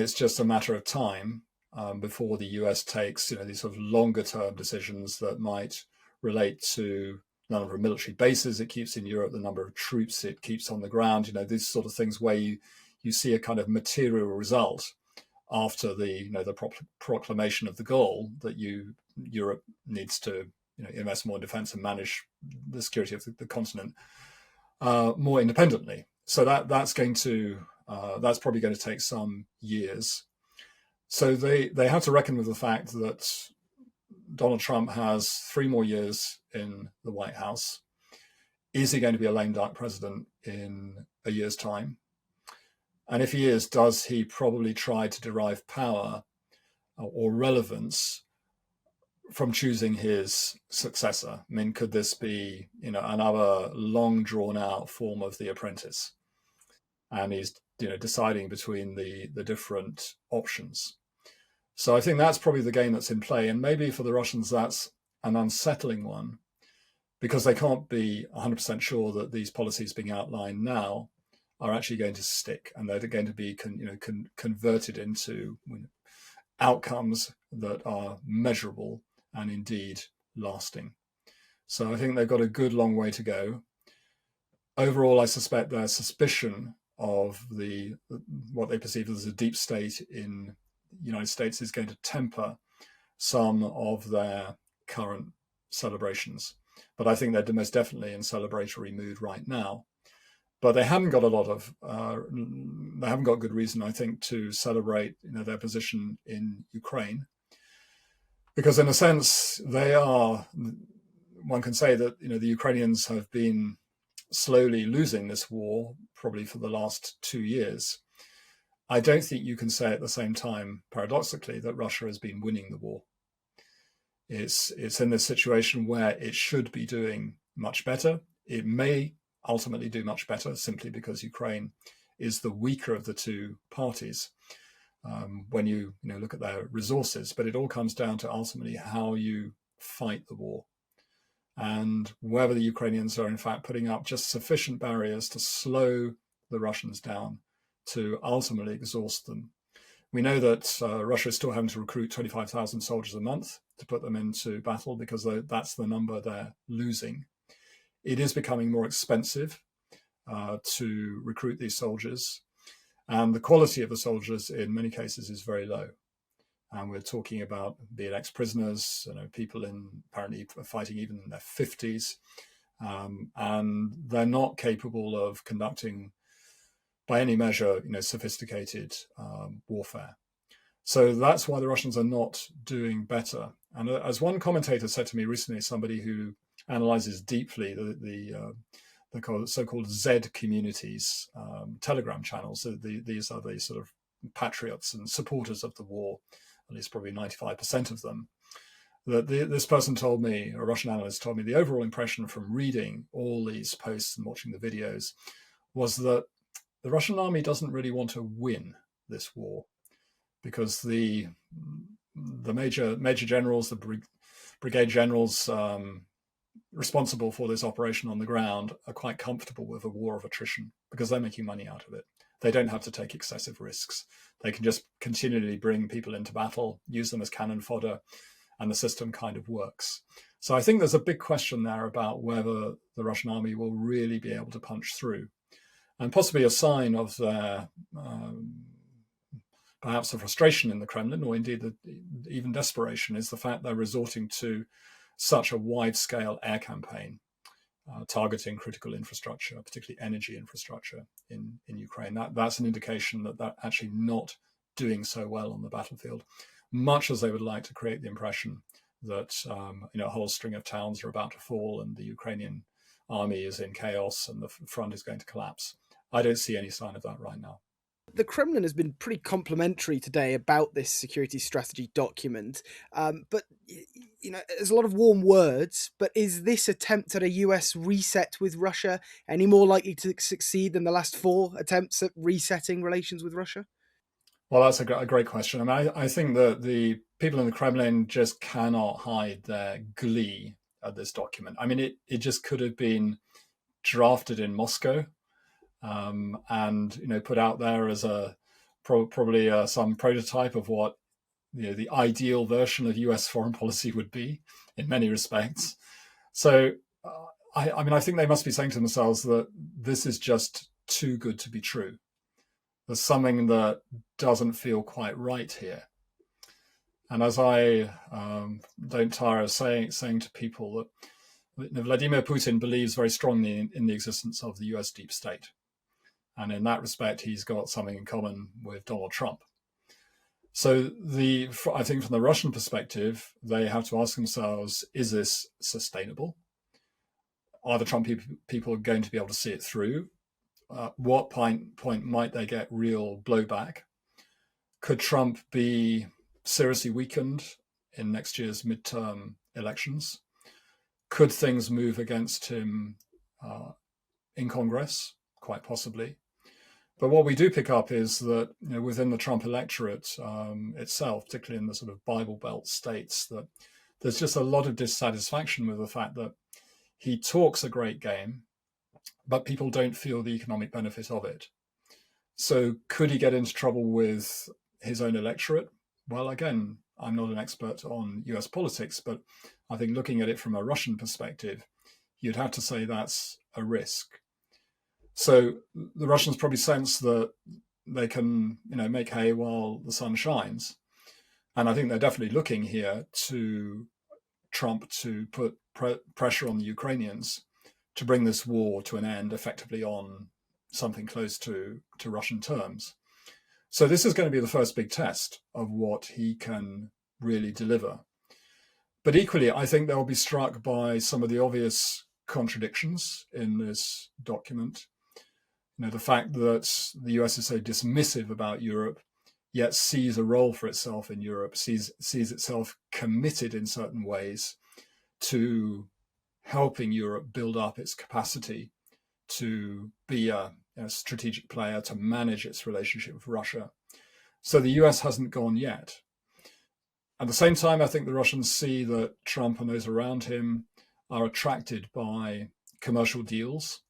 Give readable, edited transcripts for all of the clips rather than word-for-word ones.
it's just a matter of time before the US takes, these sort of longer term decisions that might relate to the number of military bases it keeps in Europe, the number of troops it keeps on the ground, these sort of things where you see a kind of material result after the proclamation of the goal that Europe needs to invest more in defense and manage the security of the continent more independently. So that's probably going to take some years. So they have to reckon with the fact that Donald Trump has 3 more years in the White House. Is he going to be a lame duck president in a year's time? And if he is, does he probably try to derive power or relevance from choosing his successor? I mean, could this be, another long drawn out form of The Apprentice? And he's, deciding between the different options. So I think that's probably the game that's in play. And maybe for the Russians, that's an unsettling one, because they can't be 100% sure that these policies being outlined now are actually going to stick, and they're going to be converted into outcomes that are measurable and indeed lasting. So I think they've got a good long way to go. Overall, I suspect their suspicion of what they perceive as a deep state in the United States is going to temper some of their current celebrations. But I think they're most definitely in celebratory mood right now. But they haven't got good reason, I think, to celebrate their position in Ukraine, because in a sense one can say that the Ukrainians have been slowly losing this war probably for the last 2 years. I don't think you can say at the same time, paradoxically, that Russia has been winning the war. It's in this situation where it should be doing much better. It may ultimately do much better simply because Ukraine is the weaker of the two parties when you look at their resources. But it all comes down to ultimately how you fight the war, and whether the Ukrainians are in fact putting up just sufficient barriers to slow the Russians down to ultimately exhaust them. We know that Russia is still having to recruit 25,000 soldiers a month to put them into battle, because that's the number they're losing. It is becoming more expensive to recruit these soldiers, and the quality of the soldiers in many cases is very low. And we're talking about, be it ex-prisoners, people apparently fighting even in their 50s, and they're not capable of conducting, by any measure, sophisticated warfare. So that's why the Russians are not doing better. And as one commentator said to me recently, somebody who analyzes deeply the so-called Z communities, Telegram channels. So these are the sort of patriots and supporters of the war, at least probably 95% of them. This person told me, a Russian analyst told me, the overall impression from reading all these posts and watching the videos was that the Russian army doesn't really want to win this war, because the major generals, the brigade generals responsible for this operation on the ground, are quite comfortable with a war of attrition because they're making money out of it. They don't have to take excessive risks. They can just continually bring people into battle, use them as cannon fodder, and the system kind of works. So I think there's a big question there about whether the Russian army will really be able to punch through. And possibly a sign of their perhaps a frustration in the Kremlin, or indeed even desperation, is the fact they're resorting to such a wide-scale air campaign targeting critical infrastructure, particularly energy infrastructure in Ukraine. That's an indication that they're actually not doing so well on the battlefield, much as they would like to create the impression that a whole string of towns are about to fall and the Ukrainian army is in chaos and the front is going to collapse. I don't see any sign of that right now. The Kremlin has been pretty complimentary today about this security strategy document, but there's a lot of warm words. But is this attempt at a US reset with Russia any more likely to succeed than the last 4 attempts at resetting relations with Russia? Well, that's a great question. I mean, I think that the people in the Kremlin just cannot hide their glee at this document. I mean, it just could have been drafted in Moscow and put out there as a probably some prototype of what the ideal version of US foreign policy would be in many respects. So, I mean, I think they must be saying to themselves that this is just too good to be true. There's something that doesn't feel quite right here. And as I don't tire of saying to people that Vladimir Putin believes very strongly in the existence of the US deep state. And in that respect, he's got something in common with Donald Trump. So I think from the Russian perspective, they have to ask themselves, is this sustainable? Are the Trump people going to be able to see it through? What point might they get real blowback? Could Trump be seriously weakened in next year's midterm elections? Could things move against him in Congress? Quite possibly. But what we do pick up is that within the Trump electorate itself, particularly in the sort of Bible Belt states, that there's just a lot of dissatisfaction with the fact that he talks a great game, but people don't feel the economic benefit of it. So could he get into trouble with his own electorate? Well, again, I'm not an expert on US politics, but I think looking at it from a Russian perspective, you'd have to say that's a risk. So the Russians probably sense that they can, make hay while the sun shines. And I think they're definitely looking here to Trump to put pressure on the Ukrainians to bring this war to an end effectively on something close to Russian terms. So this is going to be the first big test of what he can really deliver. But equally, I think they'll be struck by some of the obvious contradictions in this document. The fact that the US is so dismissive about Europe, yet sees a role for itself in Europe, sees itself committed in certain ways to helping Europe build up its capacity to be a strategic player, to manage its relationship with Russia. So the US hasn't gone yet. At the same time, I think the Russians see that Trump and those around him are attracted by commercial deals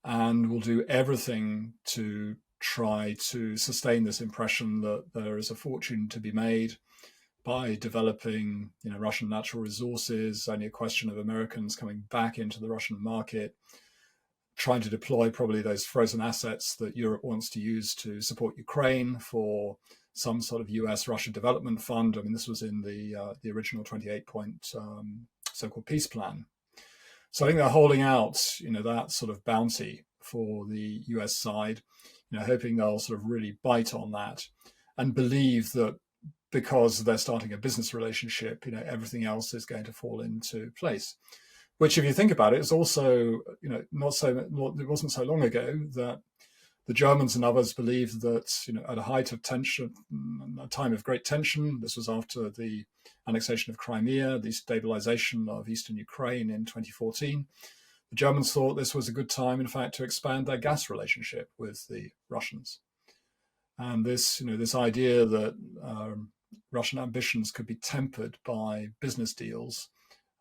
and will do everything to try to sustain this impression that there is a fortune to be made by developing Russian natural resources, only a question of Americans coming back into the Russian market, trying to deploy probably those frozen assets that Europe wants to use to support Ukraine for some sort of US-Russia development fund. I mean, this was in the original 28-point so-called peace plan. So I think they're holding out, that sort of bounty for the US side, hoping they'll sort of really bite on that and believe that because they're starting a business relationship, everything else is going to fall into place. Which, if you think about it, is also, it wasn't so long ago that the Germans and others believed that, at a height of tension, a time of great tension, this was after the annexation of Crimea, the stabilization of eastern Ukraine in 2014, the Germans thought this was a good time, in fact, to expand their gas relationship with the Russians. And this idea that Russian ambitions could be tempered by business deals,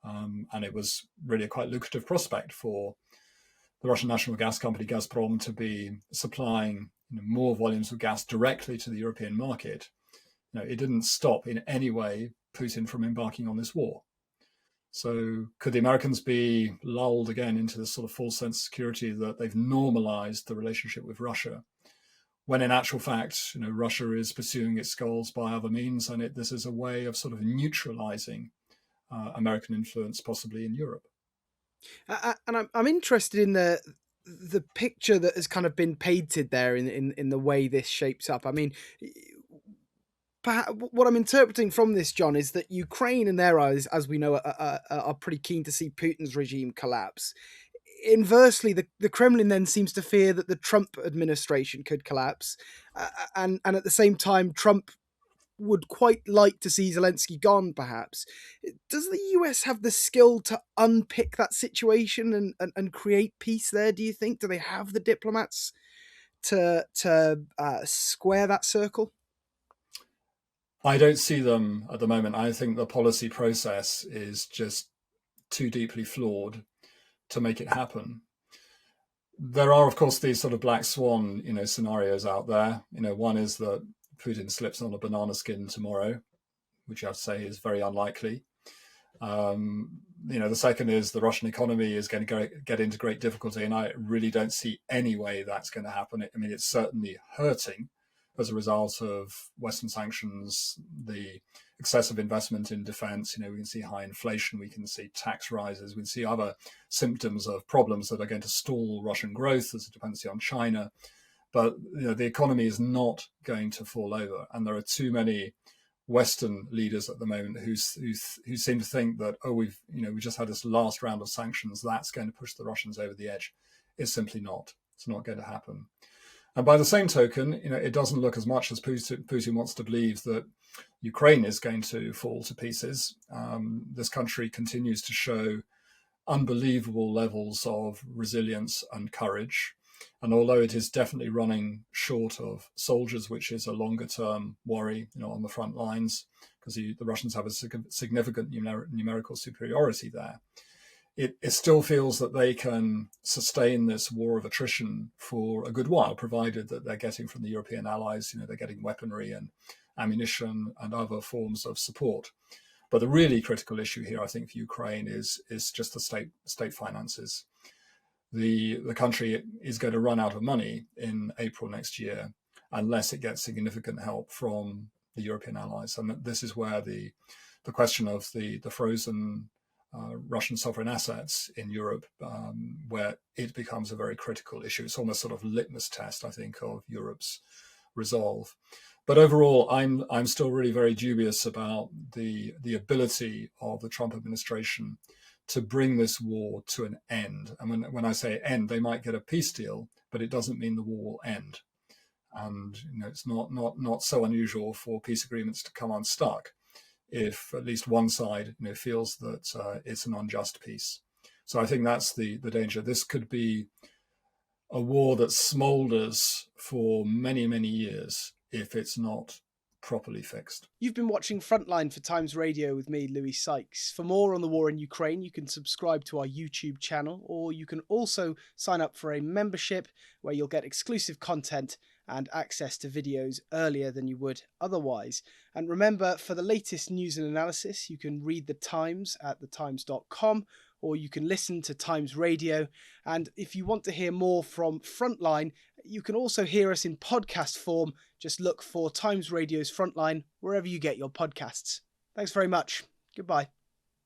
and it was really a quite lucrative prospect for the Russian national gas company Gazprom to be supplying more volumes of gas directly to the European market. It didn't stop in any way Putin from embarking on this war. So could the Americans be lulled again into this sort of false sense of security that they've normalized the relationship with Russia, when in actual fact, Russia is pursuing its goals by other means, and this is a way of sort of neutralizing American influence possibly in Europe. And I'm interested in the picture that has kind of been painted there in the way this shapes up. I mean, what I'm interpreting from this, John, is that Ukraine, in their eyes, as we know, are pretty keen to see Putin's regime collapse. Inversely, the Kremlin then seems to fear that the Trump administration could collapse, and at the same time, Trump would quite like to see Zelensky gone, perhaps. Does the US have the skill to unpick that situation and create peace there, do you think? Do they have the diplomats to square that circle? I don't see them at the moment. I think the policy process is just too deeply flawed to make it happen. There are, of course, these sort of black swan, scenarios out there. One is that Putin slips on a banana skin tomorrow, which I have to say is very unlikely. The second is the Russian economy is going to get into great difficulty, and I really don't see any way that's going to happen. I mean, it's certainly hurting as a result of Western sanctions, the excessive investment in defense. We can see high inflation, we can see tax rises, we can see other symptoms of problems that are going to stall Russian growth as a dependency on China. But the economy is not going to fall over, and there are too many Western leaders at the moment who seem to think that, we just had this last round of sanctions, that's going to push the Russians over the edge. It's simply not. It's not going to happen. And by the same token, it doesn't look as much as Putin wants to believe that Ukraine is going to fall to pieces. This country continues to show unbelievable levels of resilience and courage. And although it is definitely running short of soldiers, which is a longer term worry, on the front lines, because the Russians have a significant numerical superiority there, it still feels that they can sustain this war of attrition for a good while, provided that they're getting from the European allies, they're getting weaponry and ammunition and other forms of support. But the really critical issue here, I think, for Ukraine is just the state finances. The country is going to run out of money in April next year unless it gets significant help from the European allies. And this is where the question of the frozen Russian sovereign assets in Europe, where it becomes a very critical issue. It's almost sort of litmus test, I think, of Europe's resolve. But overall, I'm still really very dubious about the ability of the Trump administration to bring this war to an end. And when I say end, they might get a peace deal, but it doesn't mean the war will end. And it's not so unusual for peace agreements to come unstuck if at least one side feels that it's an unjust peace. So I think that's the danger. This could be a war that smolders for many, many years if it's not properly fixed. You've been watching Frontline for Times Radio with me, Louis Sykes. For more on the war in Ukraine, you can subscribe to our YouTube channel, or you can also sign up for a membership where you'll get exclusive content and access to videos earlier than you would otherwise. And remember, for the latest news and analysis, you can read The Times at thetimes.com, or you can listen to Times Radio. And if you want to hear more from Frontline, you can also hear us in podcast form. Just look for Times Radio's Frontline wherever you get your podcasts. Thanks very much. Goodbye.